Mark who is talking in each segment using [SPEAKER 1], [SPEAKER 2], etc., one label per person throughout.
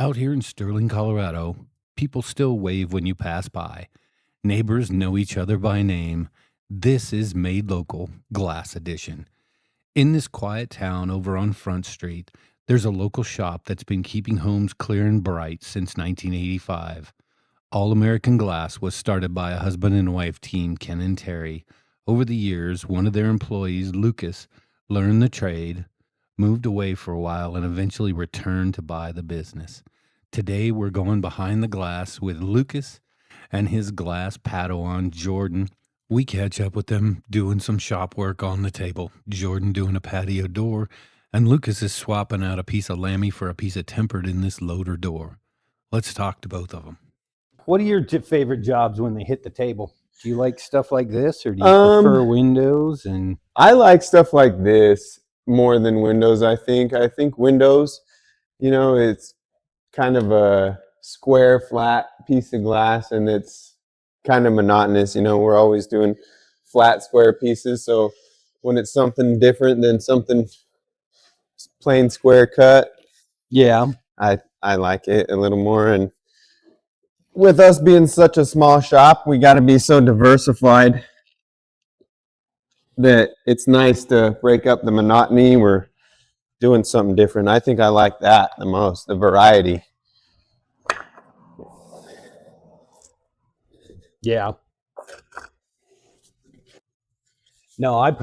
[SPEAKER 1] Out here in Sterling, Colorado, people still wave when you pass by. Neighbors know each other by name. This is Made Local Glass Edition. In this quiet town over on Front Street, there's a local shop that's been keeping homes clear and bright since 1985. All American Glass was started by a husband and wife team, Ken and Terry. Over the years, one of their employees, Lucas, learned the trade, moved away for a while, and eventually returned to buy the business. Today, we're going behind the glass with Lucas and his glass Padawan, Jordan. We catch up with them doing some shop work on the table. Jordan doing a patio door, and Lucas is swapping out a piece of lammy for a piece of tempered in this loader door. Let's talk to both of them. What are your favorite jobs when they hit the table? Do you like stuff like this, or do you prefer windows? And
[SPEAKER 2] I like stuff like this more than windows. I think windows, it's kind of a square, flat piece of glass, and it's kind of monotonous. We're always doing flat, square pieces. So when it's something different than something plain square cut,
[SPEAKER 1] yeah,
[SPEAKER 2] I like it a little more. And with us being such a small shop, we got to be so diversified that it's nice to break up the monotony. We're doing something different. I think I like that the most, the variety.
[SPEAKER 1] Yeah. No, I'm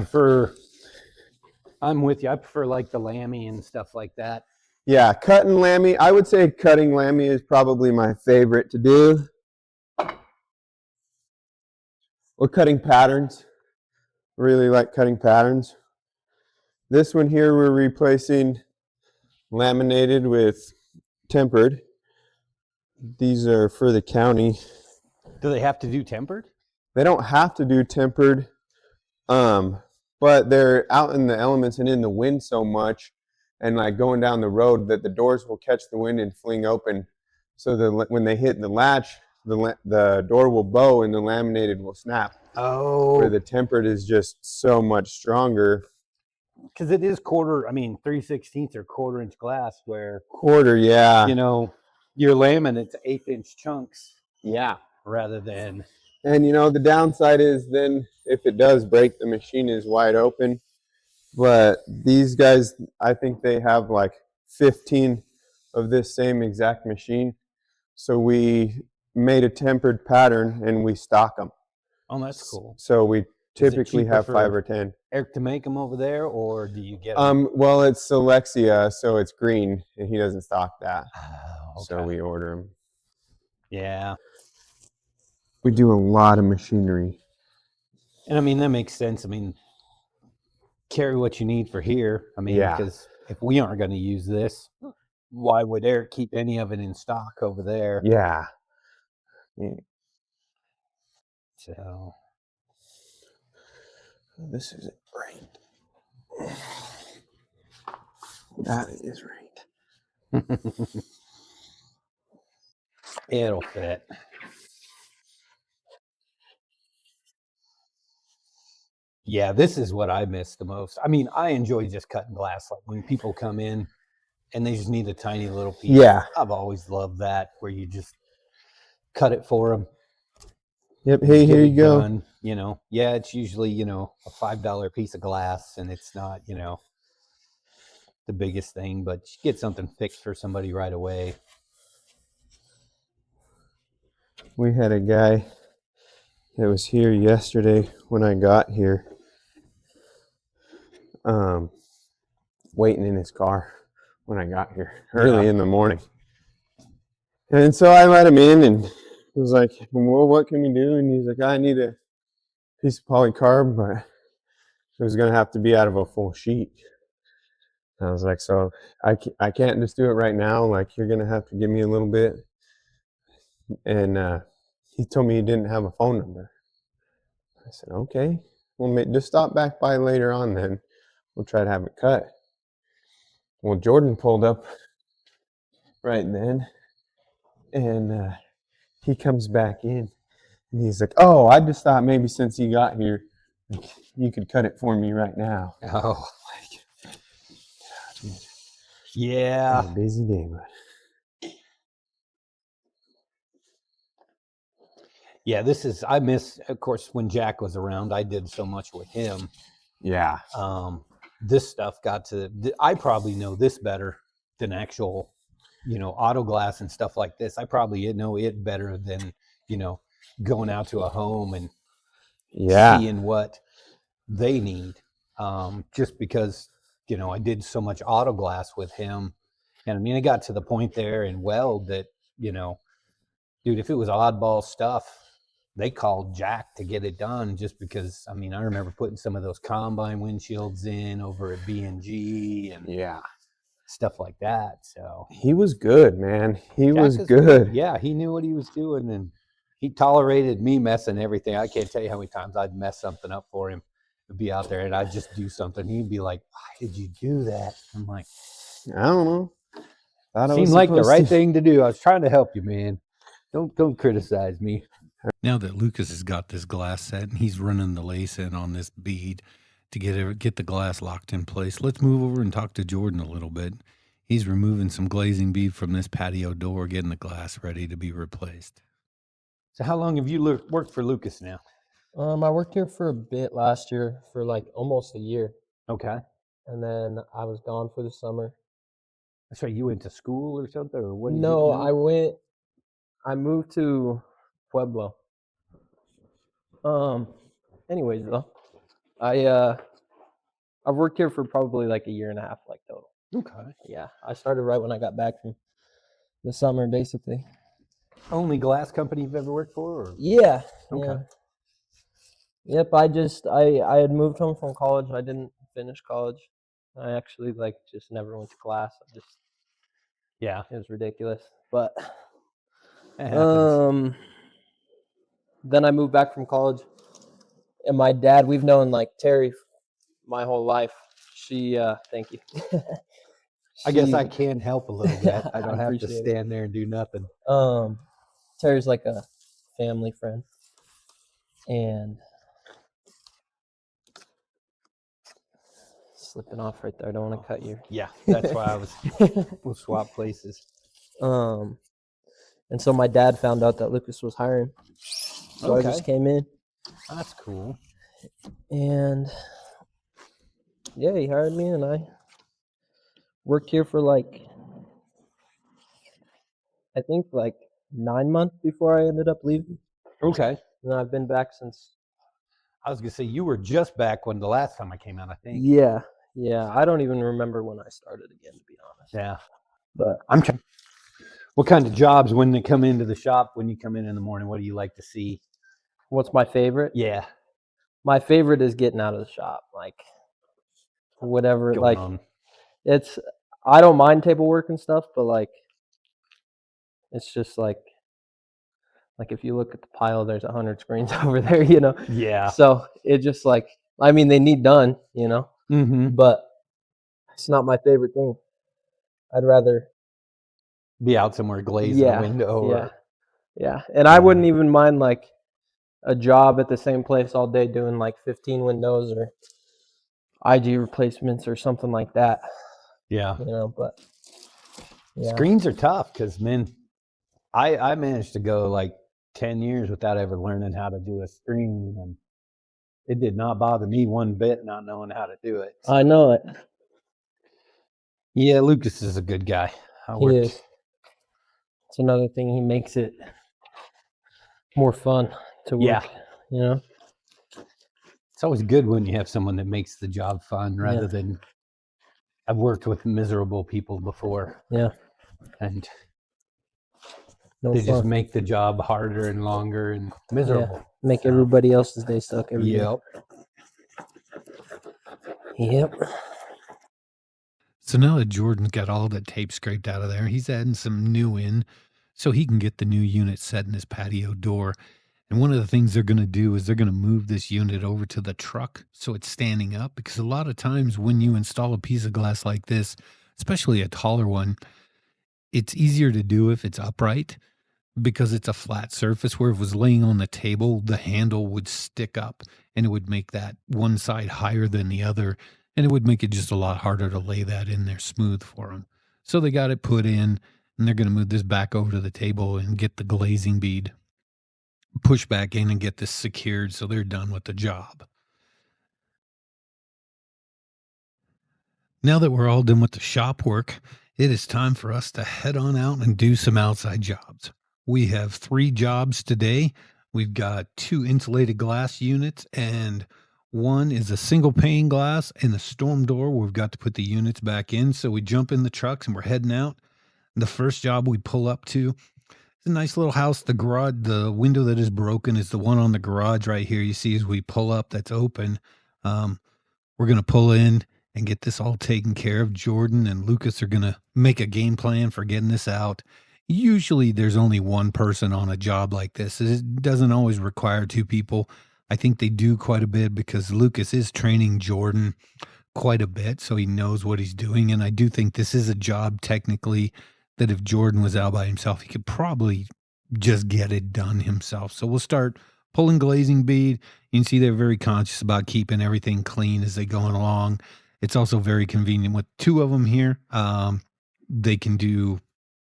[SPEAKER 1] with you. I prefer like the lammy and stuff like that.
[SPEAKER 2] Yeah, cutting lammy. I would say cutting lammy is probably my favorite to do. Or cutting patterns. Really like cutting patterns. This one here we're replacing laminated with tempered. These are for the county.
[SPEAKER 1] Do they have to do tempered?
[SPEAKER 2] They don't have to do tempered, but they're out in the elements and in the wind so much, and like going down the road, that the doors will catch the wind and fling open. So that when they hit the latch, the door will bow and the laminated will snap.
[SPEAKER 1] Oh.
[SPEAKER 2] Where the tempered is just so much stronger.
[SPEAKER 1] Because it is 3/16 or 1/4-inch glass, where
[SPEAKER 2] yeah.
[SPEAKER 1] You're laminating it's 1/8-inch chunks.
[SPEAKER 2] Yeah.
[SPEAKER 1] Rather than.
[SPEAKER 2] And the downside is then if it does break, the machine is wide open. But these guys, I think they have like 15 of this same exact machine. So we made a tempered pattern and we stock them.
[SPEAKER 1] Oh, that's cool.
[SPEAKER 2] So we typically have 5 or 10.
[SPEAKER 1] Eric to make them over there, or do you get them?
[SPEAKER 2] Well, it's Alexia, so it's green, and he doesn't stock that.
[SPEAKER 1] Oh, okay.
[SPEAKER 2] So we order them.
[SPEAKER 1] Yeah.
[SPEAKER 2] We do a lot of machinery.
[SPEAKER 1] And I mean, that makes sense. I mean, carry what you need for here. I mean, because if we aren't going to use this, why would Eric keep any of it in stock over there?
[SPEAKER 2] Yeah.
[SPEAKER 1] So
[SPEAKER 2] this isn't right. That is right.
[SPEAKER 1] It'll fit. Yeah, this is what I miss the most. I mean, I enjoy just cutting glass. Like when people come in and they just need a tiny little piece.
[SPEAKER 2] Yeah.
[SPEAKER 1] I've always loved that, where you just cut it for them.
[SPEAKER 2] Yep. Hey, here you go.
[SPEAKER 1] Done, yeah, it's usually, a $5 piece of glass, and it's not, the biggest thing, but you get something fixed for somebody right away.
[SPEAKER 2] We had a guy that was here yesterday when I got here, waiting in his car when I got here early in the morning. And so I let him in and was like, well, what can we do? And he's like, I need a piece of polycarb, but it was going to have to be out of a full sheet. I was like, so I can't just do it right now. Like, you're going to have to give me a little bit. And he told me he didn't have a phone number. I said, okay, well, just stop back by later on then. We'll try to have it cut. Well, Jordan pulled up right then, and he comes back in, and he's like, oh, I just thought maybe since you got here, you could cut it for me right now.
[SPEAKER 1] Oh, yeah.
[SPEAKER 2] Busy day, but
[SPEAKER 1] Yeah, I miss, of course, when Jack was around, I did so much with him.
[SPEAKER 2] Yeah.
[SPEAKER 1] This stuff I probably know this better than actual, auto glass and stuff like this. I probably know it better than, going out to a home and seeing what they need. Just because, I did so much auto glass with him. And I mean, it got to the point there in Weld that, dude, if it was oddball stuff, they called Jack to get it done just because, I mean, I remember putting some of those combine windshields in over at B&G and stuff like that. So
[SPEAKER 2] he was good, man. He
[SPEAKER 1] Jack
[SPEAKER 2] was
[SPEAKER 1] is
[SPEAKER 2] good.
[SPEAKER 1] Yeah, he knew what he was doing, and he tolerated me messing everything. I can't tell you how many times I'd mess something up for him. I'd be out there and I'd just do something. He'd be like, "Why did you do that?" I'm like,
[SPEAKER 2] I don't know.
[SPEAKER 1] Seemed like the right thing to do. I was trying to help you, man. Don't criticize me. Now that Lucas has got this glass set and he's running the lace in on this bead to get the glass locked in place, let's move over and talk to Jordan a little bit. He's removing some glazing bead from this patio door, getting the glass ready to be replaced. So how long have you worked for Lucas now?
[SPEAKER 3] I worked here for a bit last year, for like almost a year,
[SPEAKER 1] Okay.
[SPEAKER 3] and then I was gone for the summer.
[SPEAKER 1] So you went to school or something, or what?
[SPEAKER 3] No, I moved to Pueblo. Anyways though, I've worked here for probably like a year and a half, like total.
[SPEAKER 1] Okay.
[SPEAKER 3] Yeah, I started right when I got back from the summer, basically.
[SPEAKER 1] Only glass company you've ever worked for? Or?
[SPEAKER 3] Yeah.
[SPEAKER 1] Okay.
[SPEAKER 3] Yeah. Yep. I had moved home from college. I didn't finish college. I actually just never went to class.
[SPEAKER 1] Yeah,
[SPEAKER 3] it was ridiculous. But
[SPEAKER 1] it happens.
[SPEAKER 3] Then I moved back from college, and my dad, we've known like Terry my whole life. Thank you.
[SPEAKER 1] I guess I can help a little bit. I don't have to
[SPEAKER 3] appreciate
[SPEAKER 1] stand there and do nothing.
[SPEAKER 3] Terry's like a family friend, and slipping off right there. I don't want to cut you.
[SPEAKER 1] Yeah, that's why we'll swap places.
[SPEAKER 3] And so my dad found out that Lucas was hiring, so I just came in.
[SPEAKER 1] That's cool.
[SPEAKER 3] And yeah, he hired me, and I worked here for I think 9 months before I ended up leaving.
[SPEAKER 1] Okay.
[SPEAKER 3] And I've been back since.
[SPEAKER 1] I was gonna say you were just back when the last time I came out, I think.
[SPEAKER 3] Yeah. I don't even remember when I started again, to be honest.
[SPEAKER 1] Yeah.
[SPEAKER 3] But
[SPEAKER 1] I'm trying. What kind of jobs when they come into the shop? When you come in the morning, what do you like to see?
[SPEAKER 3] What's my favorite?
[SPEAKER 1] Yeah.
[SPEAKER 3] My favorite is getting out of the shop, whatever. I don't mind table work and stuff, but it's just like if you look at the pile, there's 100 screens over there,
[SPEAKER 1] Yeah.
[SPEAKER 3] So it just they need done,
[SPEAKER 1] Mm-hmm.
[SPEAKER 3] but it's not my favorite thing. I'd rather
[SPEAKER 1] be out somewhere glazing a window.
[SPEAKER 3] Yeah. And I wouldn't even mind a job at the same place all day doing 15 windows or IG replacements or something like that.
[SPEAKER 1] Yeah.
[SPEAKER 3] But yeah.
[SPEAKER 1] Screens are tough because, man, I managed to go 10 years without ever learning how to do a screen, and it did not bother me one bit not knowing how to do it.
[SPEAKER 3] I know it.
[SPEAKER 1] Yeah, Lucas is a good guy.
[SPEAKER 3] He is. It's another thing. He makes it more fun to work.
[SPEAKER 1] Yeah. It's always good when you have someone that makes the job fun rather than. I've worked with miserable people before.
[SPEAKER 3] Yeah.
[SPEAKER 1] And they just make the job harder and longer and miserable.
[SPEAKER 3] Yeah. Make everybody else's day suck every day. Yep.
[SPEAKER 1] So now that Jordan's got all the tape scraped out of there, he's adding some new in so he can get the new unit set in his patio door. And one of the things they're going to do is they're going to move this unit over to the truck so it's standing up, because a lot of times when you install a piece of glass like this, especially a taller one, it's easier to do if it's upright because it's a flat surface, where if it was laying on the table, the handle would stick up and it would make that one side higher than the other, and it would make it just a lot harder to lay that in there smooth for them. So they got it put in, and they're going to move this back over to the table and get the glazing bead. push back in and get this secured so they're done with the job. Now that we're all done with the shop work, it is time for us to head on out and do some outside jobs. We have 3 jobs today. We've got 2 insulated glass units, and one is a single pane glass and a storm door. We've got to put the units back in. So we jump in the trucks and we're heading out. The first job we pull up to, it's a nice little house. The garage, the window that is broken is the one on the garage right here. You see as we pull up, that's open. Um, we're going to pull in and get this all taken care of. Jordan and Lucas are going to make a game plan for getting this out. Usually there's only one person on a job like this. It doesn't always require 2 people. I think they do quite a bit because Lucas is training Jordan quite a bit, so he knows what he's doing. And I do think this is a job technically that if Jordan was out by himself, he could probably just get it done himself. So we'll start pulling glazing bead. You can see they're very conscious about keeping everything clean as they go along. It's also very convenient with 2 of them here. They can do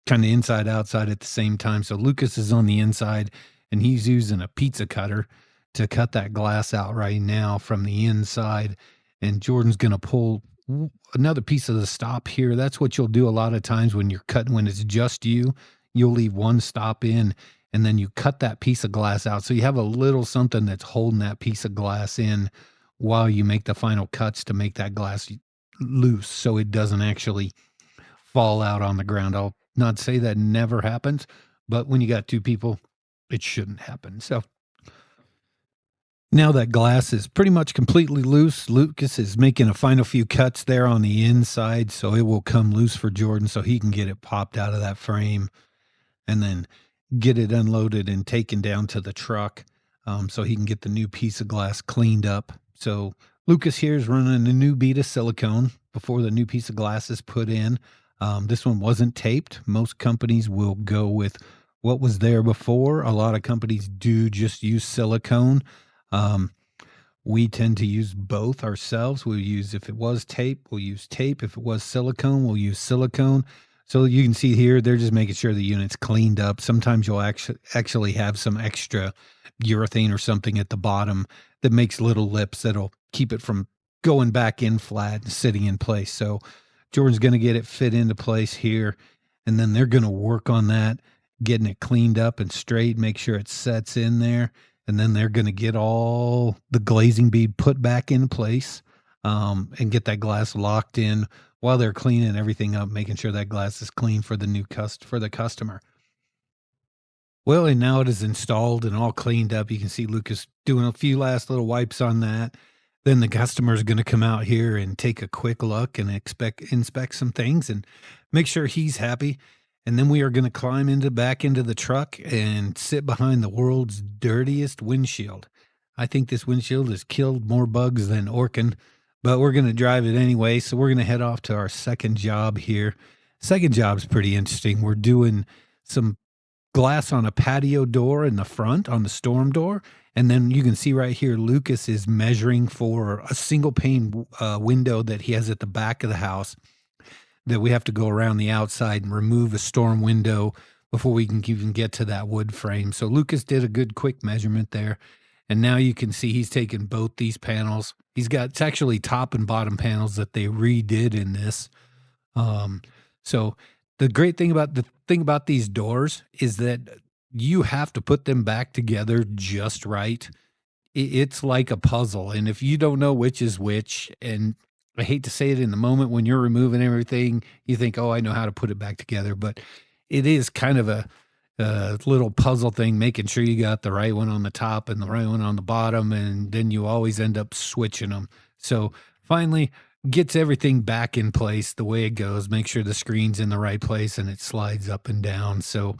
[SPEAKER 1] kind of inside outside at the same time. So Lucas is on the inside and he's using a pizza cutter to cut that glass out right now from the inside. And Jordan's going to pull another piece of the stop here. That's what you'll do a lot of times when you're cutting, when it's just you, you'll leave one stop in and then you cut that piece of glass out. So you have a little something that's holding that piece of glass in while you make the final cuts to make that glass loose so it doesn't actually fall out on the ground. I'll not say that never happens, but when you got 2 people, it shouldn't happen. So now that glass is pretty much completely loose, Lucas is making a final few cuts there on the inside, so it will come loose for Jordan so he can get it popped out of that frame and then get it unloaded and taken down to the truck so he can get the new piece of glass cleaned up. So Lucas here is running a new bead of silicone before the new piece of glass is put in. This one wasn't taped. Most companies will go with what was there before. A lot of companies do just use silicone. We tend to use both ourselves. We'll use, if it was tape, we'll use tape. If it was silicone, we'll use silicone. So you can see here, they're just making sure the unit's cleaned up. Sometimes you'll actually have some extra urethane or something at the bottom that makes little lips that'll keep it from going back in flat and sitting in place. So Jordan's going to get it fit into place here, and then they're going to work on that, getting it cleaned up and straight, make sure it sets in there, and then they're going to get all the glazing bead put back in place and get that glass locked in while they're cleaning everything up, making sure that glass is clean for the for the customer. Well, and now it is installed and all cleaned up. You can see Lucas doing a few last little wipes on that. Then the customer is going to come out here and take a quick look and inspect some things and make sure he's happy. And then we are going to climb back into the truck and sit behind the world's dirtiest windshield. I think this windshield has killed more bugs than Orkin, but we're going to drive it anyway. So we're going to head off to our second job here. Second job's pretty interesting. We're doing some glass on a patio door in the front on the storm door. And then you can see right here, Lucas is measuring for a single pane window that he has at the back of the house that we have to go around the outside and remove a storm window before we can even get to that wood frame. So Lucas did a good quick measurement there. And now you can see he's taken both these panels. It's actually top and bottom panels that they redid in this. So the great thing about these doors is that you have to put them back together just right. It's like a puzzle. And if you don't know which is which, and I hate to say it in the moment when you're removing everything, you think, oh, I know how to put it back together. But it is kind of a little puzzle thing, making sure you got the right one on the top and the right one on the bottom. And then you always end up switching them. So finally gets everything back in place the way it goes. Make sure the screen's in the right place and it slides up and down. So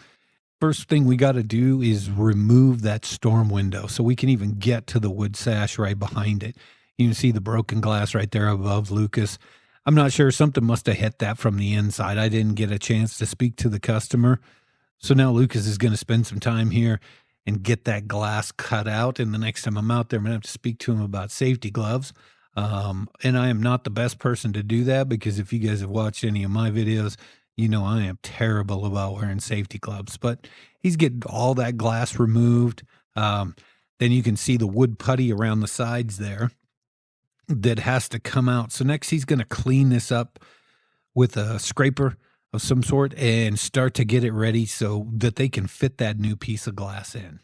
[SPEAKER 1] first thing we got to do is remove that storm window so we can even get to the wood sash right behind it. You can see the broken glass right there above Lucas. I'm not sure, something must have hit that from the inside. I didn't get a chance to speak to the customer. So now Lucas is going to spend some time here and get that glass cut out. And the next time I'm out there, I'm going to have to speak to him about safety gloves. And I am not the best person to do that because if you guys have watched any of my videos, you know I am terrible about wearing safety gloves. But he's getting all that glass removed. Then you can see the wood putty around the sides there that has to come out. So next he's going to clean this up with a scraper of some sort and start to get it ready so that they can fit that new piece of glass in.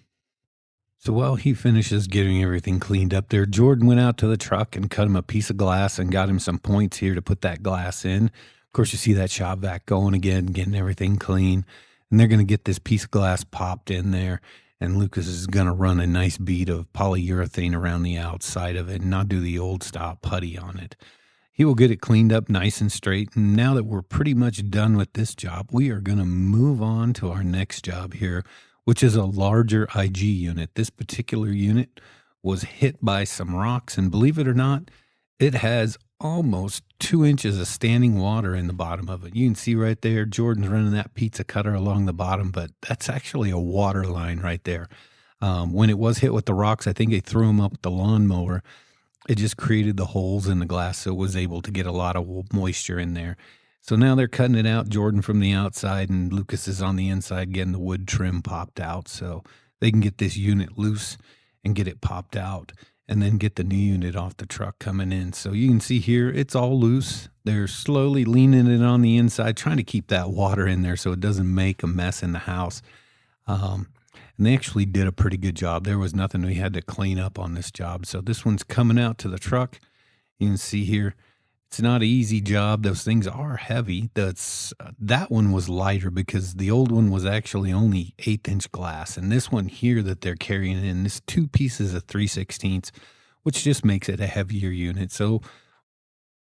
[SPEAKER 1] So while he finishes getting everything cleaned up there, Jordan went out to the truck and cut him a piece of glass and got him some points here to put that glass in. Of course, you see that shop vac going again, getting everything clean. And they're going to get this piece of glass popped in there. And Lucas is going to run a nice bead of polyurethane around the outside of it and not do the old style putty on it. He will get it cleaned up nice and straight. And now that we're pretty much done with this job, we are going to move on to our next job here, which is a larger IG unit. This particular unit was hit by some rocks, and believe it or not, it has almost 2 inches of standing water in the bottom of it. You can see right there, Jordan's running that pizza cutter along the bottom, but that's actually a water line right there. When it was hit with the rocks, I think they threw them up with the lawnmower. It just created the holes in the glass, so it was able to get a lot of moisture in there. So now they're cutting it out, Jordan from the outside, and Lucas is on the inside getting the wood trim popped out so they can get this unit loose and get it popped out and then get the new unit off the truck coming in. So you can see here, it's all loose. They're slowly leaning it on the inside, trying to keep that water in there so it doesn't make a mess in the house. And they actually did a pretty good job. There was nothing we had to clean up on this job. So this one's coming out to the truck. You can see here, it's not an easy job. Those things are heavy. That one was lighter because the old one was actually only 1/8 glass. And this one here that they're carrying in is 2 pieces of 3/16, which just makes it a heavier unit. So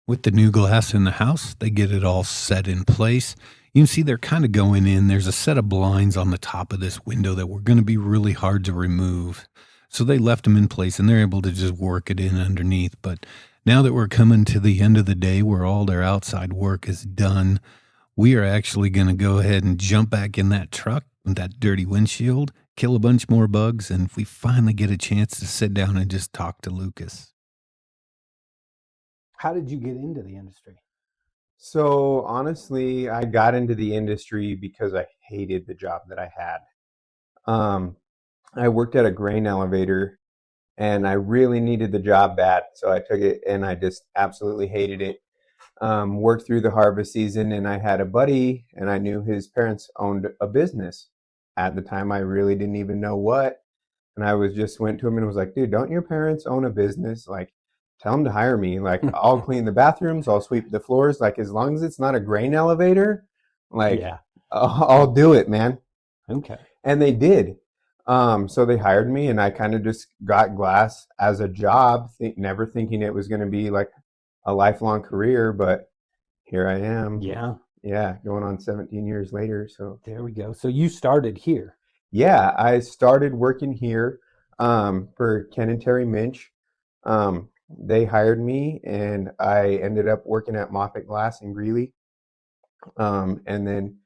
[SPEAKER 1] with the new glass in the house, they get it all set in place. You can see they're kind of going in. There's a set of blinds on the top of this window that were going to be really hard to remove. So they left them in place and they're able to just work it in underneath. But now that we're coming to the end of the day where all their outside work is done, we are actually going to go ahead and jump back in that truck with that dirty windshield, kill a bunch more bugs, and we finally get a chance to sit down and just talk to Lucas.
[SPEAKER 4] How did you get into the industry?
[SPEAKER 2] So honestly, I got into the industry because I hated the job that I had. I worked at a grain elevator and I really needed the job bad. So I took it and I just absolutely hated it. Worked through the harvest season and I had a buddy and I knew his parents owned a business. At the time, I really didn't even know what. And I went to him and was like, dude, don't your parents own a business? Like, tell them to hire me. Like, I'll clean the bathrooms, I'll sweep the floors. Like, as long as it's not a grain elevator, like,
[SPEAKER 4] Yeah.
[SPEAKER 2] I'll do it, man.
[SPEAKER 4] Okay.
[SPEAKER 2] And they did. So they hired me, and I kind of just got glass as a job, never thinking it was going to be like a lifelong career. But here I am.
[SPEAKER 4] Yeah.
[SPEAKER 2] Yeah, going on 17 years later. So
[SPEAKER 4] There we go. So you started here.
[SPEAKER 2] yeah, I started working here for Ken and Terry Minch. They hired me, and I ended up working at Moffat Glass in Greeley, and then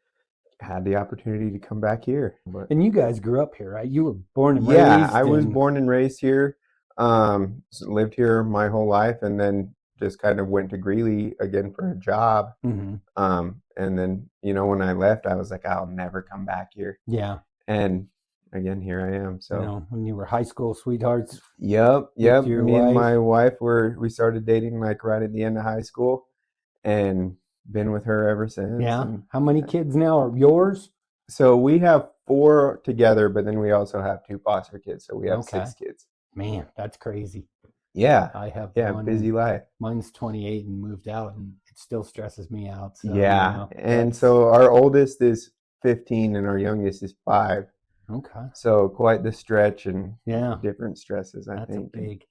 [SPEAKER 2] had the opportunity to come back here. But
[SPEAKER 4] And you guys grew up here, right? You were born and
[SPEAKER 2] yeah,
[SPEAKER 4] raised.
[SPEAKER 2] I was
[SPEAKER 4] in-
[SPEAKER 2] born and raised here, lived here my whole life, and then just kind of went to Greeley again for a job.
[SPEAKER 4] Mhm.
[SPEAKER 2] And then, when I left, I was like, I'll never come back here.
[SPEAKER 4] Yeah.
[SPEAKER 2] And again, here I am. So,
[SPEAKER 4] You know, when you were high school sweethearts.
[SPEAKER 2] yep.
[SPEAKER 4] your
[SPEAKER 2] Me and
[SPEAKER 4] wife?
[SPEAKER 2] my wife we started dating like right at the end of high school, and been with her ever since.
[SPEAKER 4] Yeah.
[SPEAKER 2] And
[SPEAKER 4] How many kids now are yours?
[SPEAKER 2] so we have 4 together, but then we also have 2 foster kids. So we have
[SPEAKER 4] Okay.
[SPEAKER 2] 6 kids.
[SPEAKER 4] Man, that's crazy.
[SPEAKER 2] Yeah.
[SPEAKER 4] I have
[SPEAKER 2] Yeah.
[SPEAKER 4] one.
[SPEAKER 2] Busy life.
[SPEAKER 4] Mine's 28 and moved out, and it still stresses me out. So,
[SPEAKER 2] Yeah. And
[SPEAKER 4] that's-
[SPEAKER 2] so our oldest is 15 and our youngest is 5.
[SPEAKER 4] Okay.
[SPEAKER 2] So quite the stretch and
[SPEAKER 4] Yeah.
[SPEAKER 2] different stresses, I
[SPEAKER 4] That's a
[SPEAKER 2] think.
[SPEAKER 4] big.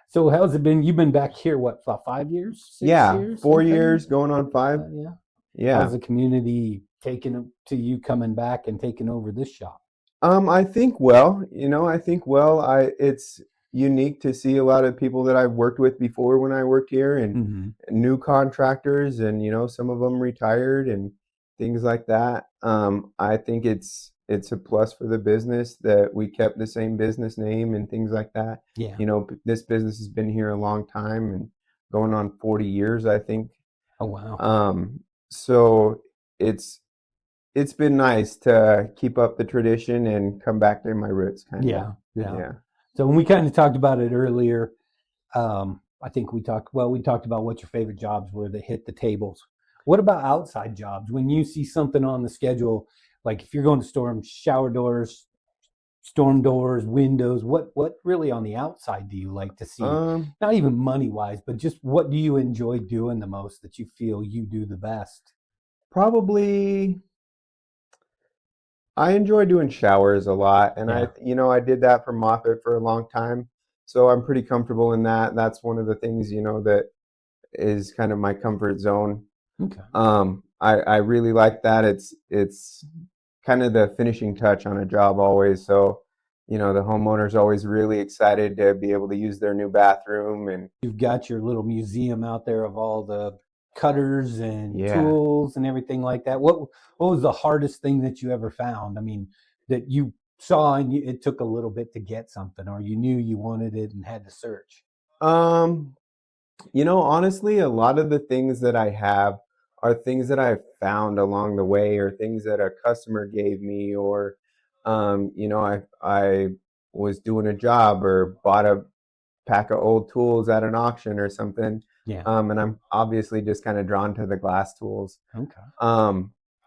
[SPEAKER 4] So how's it been? You've been back here, what, about 5 years? 6
[SPEAKER 2] Yeah.
[SPEAKER 4] years?
[SPEAKER 2] 4
[SPEAKER 4] something?
[SPEAKER 2] years going on 5.
[SPEAKER 4] Yeah.
[SPEAKER 2] Yeah.
[SPEAKER 4] How's the community taking to you coming back and taking over this shop?
[SPEAKER 2] I think it's unique to see a lot of people that I've worked with before when I worked here, and
[SPEAKER 4] Mm-hmm.
[SPEAKER 2] new contractors, and some of them retired and things like that. I think it's a plus for the business that we kept the same business name and things like that.
[SPEAKER 4] Yeah.
[SPEAKER 2] This business has been here a long time and going on 40 years, I think.
[SPEAKER 4] Oh, wow.
[SPEAKER 2] So it's been nice to keep up the tradition and come back to my roots, kind of.
[SPEAKER 4] Yeah.
[SPEAKER 2] Yeah.
[SPEAKER 4] So when we kind of talked about it earlier, I think we talked about what your favorite jobs were that hit the tables. What about outside jobs? When you see something on the schedule, like if you're going to storm shower doors, storm doors, windows, what really on the outside do you like to see? Not even money wise, but just what do you enjoy doing the most that you feel you do the best?
[SPEAKER 2] Probably I enjoy doing showers a lot, and
[SPEAKER 4] Yeah.
[SPEAKER 2] I did that for Moffat for a long time, so I'm pretty comfortable in that. That's one of the things, that is kind of my comfort zone.
[SPEAKER 4] Okay.
[SPEAKER 2] I really like that. It's kind of the finishing touch on a job always. So, the homeowner's always really excited to be able to use their new bathroom, and
[SPEAKER 4] You've got your little museum out there of all the cutters and
[SPEAKER 2] yeah.
[SPEAKER 4] tools and everything like that. What was the hardest thing that you ever found? I mean, that you saw and it took a little bit to get something, or you knew you wanted it and had to search.
[SPEAKER 2] Honestly, a lot of the things that I have are things that I've found along the way, or things that a customer gave me, or I was doing a job or bought a pack of old tools at an auction or something.
[SPEAKER 4] Yeah.
[SPEAKER 2] And I'm obviously just kind of drawn to the glass tools.
[SPEAKER 4] Okay.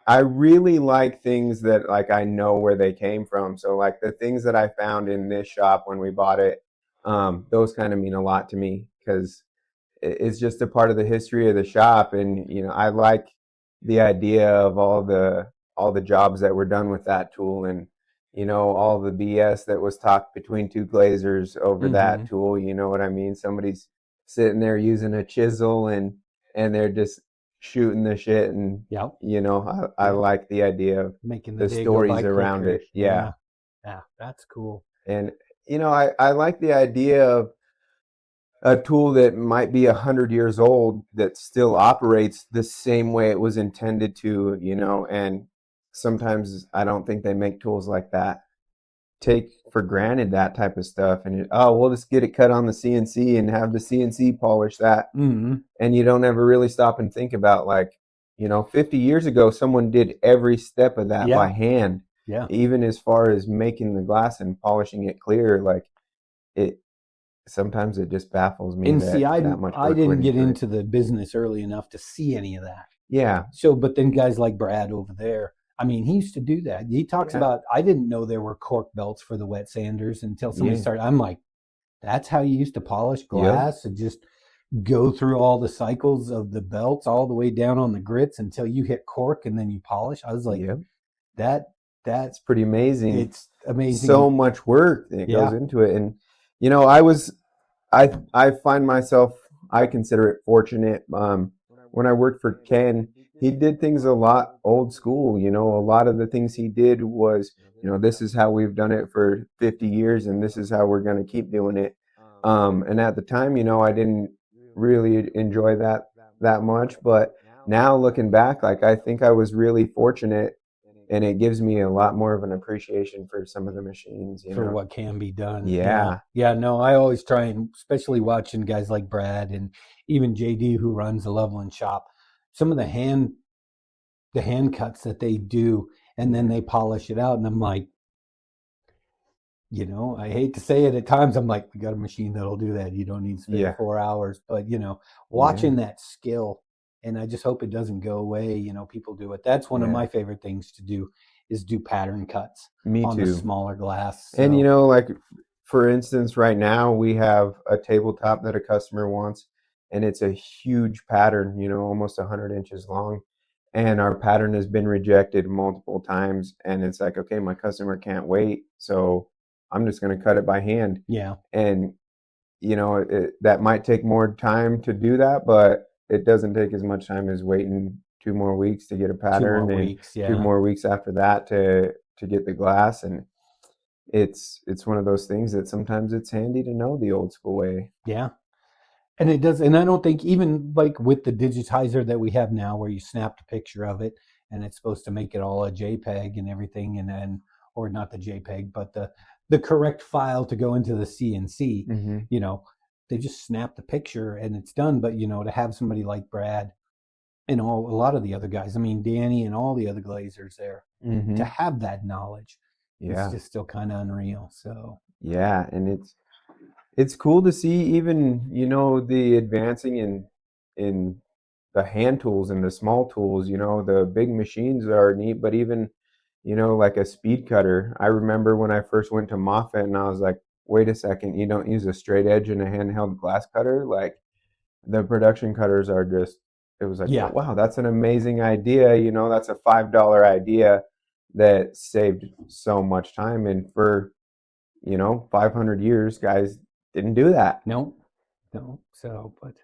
[SPEAKER 2] I really like things that like I know where they came from. So like the things that I found in this shop when we bought it, those kind of mean a lot to me because it's just a part of the history of the shop. And I like the idea of all the jobs that were done with that tool, and all the BS that was talked between two glazers over that tool. You know what I mean? Somebody's sitting there using a chisel and they're just shooting the shit, and
[SPEAKER 4] Yep.
[SPEAKER 2] I like the idea of
[SPEAKER 4] Making
[SPEAKER 2] the
[SPEAKER 4] day go by
[SPEAKER 2] stories around
[SPEAKER 4] quicker.
[SPEAKER 2] it. Yeah.
[SPEAKER 4] Yeah, that's cool.
[SPEAKER 2] And I like the idea of a tool that might be 100 years old that still operates the same way it was intended to, and sometimes I don't think they make tools like that. Take for granted that type of stuff, and we'll just get it cut on the CNC and have the CNC polish that.
[SPEAKER 4] Mm-hmm.
[SPEAKER 2] And you don't ever really stop and think about 50 years ago, someone did every step of that by hand.
[SPEAKER 4] Yeah.
[SPEAKER 2] Even as far as making the glass and polishing it clear, sometimes it just baffles me
[SPEAKER 4] And
[SPEAKER 2] that
[SPEAKER 4] see, I
[SPEAKER 2] much work
[SPEAKER 4] didn't
[SPEAKER 2] went
[SPEAKER 4] get
[SPEAKER 2] into it.
[SPEAKER 4] into the business early enough to see any of that.
[SPEAKER 2] Yeah.
[SPEAKER 4] So, but then guys like Brad over there, I mean, he used to do that. He talks about, I didn't know there were cork belts for the wet sanders until somebody started. I'm like, that's how you used to polish glass, and just go through all the cycles of the belts all the way down on the grits until you hit cork and then you polish. I was like, that's
[SPEAKER 2] pretty amazing.
[SPEAKER 4] It's amazing.
[SPEAKER 2] So much work that goes into it. And, I find myself, I consider it fortunate. When I worked for Ken, he did things a lot old school. A lot of the things he did was, this is how we've done it for 50 years and this is how we're going to keep doing it. And at the time, I didn't really enjoy that much. But now looking back, I think I was really fortunate, and it gives me a lot more of an appreciation for some of the machines.
[SPEAKER 4] For what can be done.
[SPEAKER 2] Yeah.
[SPEAKER 4] No, I always try, and especially watching guys like Brad and even JD who runs the Loveland shop, some of the hand cuts that they do, and then they polish it out. And I'm like, I hate to say it at times, I'm like, we got a machine that'll do that. You don't need to spend 4 hours, but watching that skill, and I just hope it doesn't go away. People do it. That's one of my favorite things to do, is do pattern cuts on the smaller glass. So.
[SPEAKER 2] And for instance, right now we have a tabletop that a customer wants, and it's a huge pattern, almost 100 inches long. And our pattern has been rejected multiple times. And it's like, okay, my customer can't wait, so I'm just going to cut it by hand.
[SPEAKER 4] Yeah.
[SPEAKER 2] And, that might take more time to do that, but it doesn't take as much time as waiting 2 more weeks to get a pattern,
[SPEAKER 4] 2 more weeks,
[SPEAKER 2] 2 more weeks after that to get the glass. And it's one of those things that sometimes it's handy to know the old school way.
[SPEAKER 4] Yeah. And it does. And I don't think, even like with the digitizer that we have now, where you snapped a picture of it and it's supposed to make it all a JPEG and everything, and then, or not the JPEG, but the correct file to go into the CNC, they just snap the picture and it's done. But, to have somebody like Brad and a lot of the other guys, I mean, Danny and all the other glazers there, to have that knowledge, it's just still kind of unreal. So,
[SPEAKER 2] Yeah, and it's cool to see even, the advancing in the hand tools and the small tools, the big machines are neat, but even, like a speed cutter. I remember when I first went to Moffat and I was like, wait a second, you don't use a straight edge and a handheld glass cutter? Like the production cutters are just, it was like,
[SPEAKER 4] Yeah.
[SPEAKER 2] wow, that's an amazing idea. That's a $5 idea that saved so much time. And for, 500 years, guys didn't do that.
[SPEAKER 4] No. So, but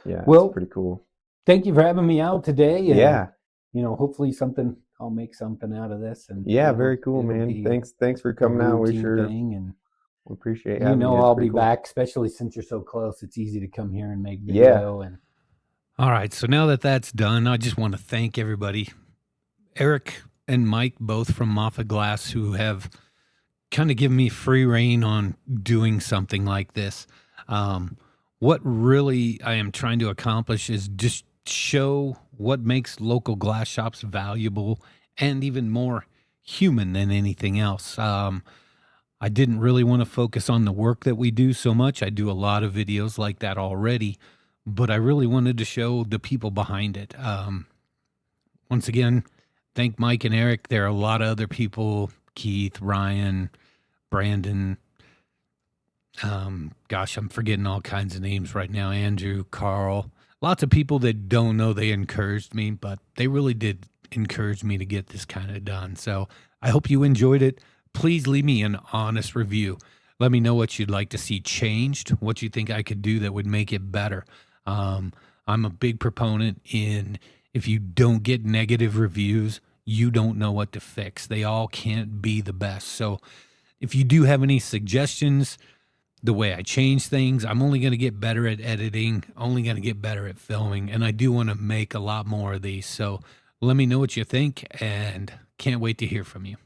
[SPEAKER 2] Yeah,
[SPEAKER 4] well,
[SPEAKER 2] it's pretty cool.
[SPEAKER 4] thank you for having me out today. And,
[SPEAKER 2] Yeah.
[SPEAKER 4] Hopefully I'll make something out of this. And
[SPEAKER 2] Yeah, very cool, man. Thanks for coming out. We sure
[SPEAKER 4] and
[SPEAKER 2] appreciate having you.
[SPEAKER 4] I'll be back, especially since you're so close. It's easy to come here and make
[SPEAKER 2] Yeah.
[SPEAKER 4] video. And
[SPEAKER 1] All right, so now that that's done, I just want to thank everybody, Eric and Mike, both from Moffat Glass, who have kind of given me free reign on doing something like this. What really I am trying to accomplish is just show what makes local glass shops valuable and even more human than anything else. I didn't really want to focus on the work that we do so much. I do a lot of videos like that already, but I really wanted to show the people behind it. Once again, thank Mike and Eric. There are a lot of other people, Keith, Ryan, Brandon. Gosh, I'm forgetting all kinds of names right now. Andrew, Carl, lots of people that don't know they encouraged me, but they really did encourage me to get this kind of done. So I hope you enjoyed it. Please leave me an honest review. Let me know what you'd like to see changed, what you think I could do that would make it better. I'm a big proponent in if you don't get negative reviews, you don't know what to fix. They all can't be the best. So if you do have any suggestions, the way I change things, I'm only going to get better at editing, only going to get better at filming, and I do want to make a lot more of these. So let me know what you think, and can't wait to hear from you.